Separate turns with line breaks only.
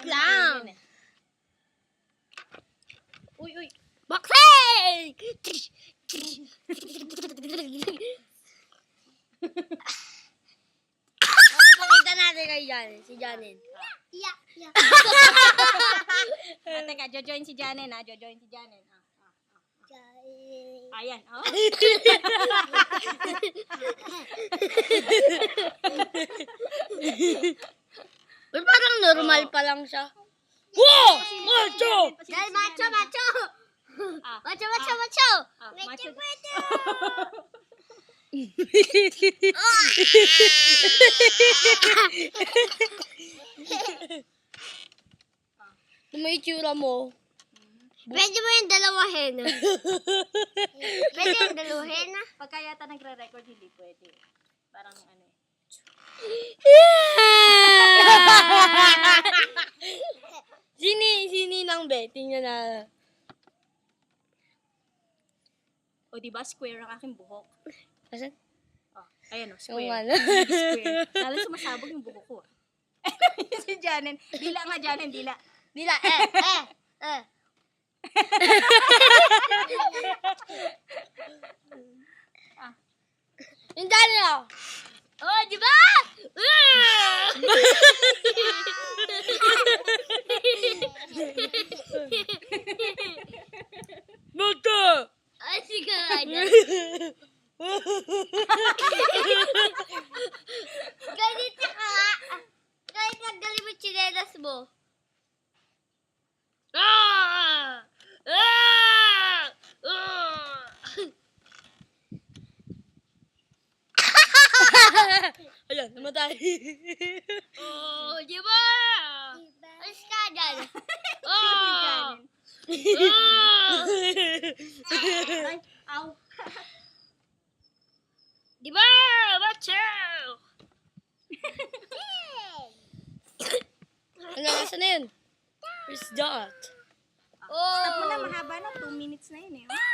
lang.
Uy, uy.
Boxing! Pakita natin kay Janet, si Janet.
Yeah, yeah.
Teka, jojoin si Janen ha. Jojoin si Janen. Ayan, oh.
Well, parang normal pa lang siya. Wow! Macho!
Dahil macho, macho.
Ah,
Macho, macho, macho.
macho.
May itsura mo.
Pwede mo yung dalawahin. Pwede yung dalawahin.
Pagka yata nagre-record, hindi pwede. Parang ano eh.
Sini lang be, tingnan na.
O diba, square ang aking buhok.
Asan?
Oh, ayan o,
Yung
square.
ano?
Square. Lalo sumasabog yung buhok ko. Si Janen. Dila nga, Janen, dila.
Dila, Yung dala. Oh, di ba? Mata!
Ay, sige nga. Ganito ka nga. Kahit nagdali mo chinelas mo.
Ah! Ah! Ah! Ayan, namatay. Oh, di ba?
Alis ka dyan.
Ah!
Janen.
Ah!
Ay, aw.
Di ba? Macho! Ano, nasa na yun? Where's that?
Stop mo na, mahaba na. 2 minutes na yun eh.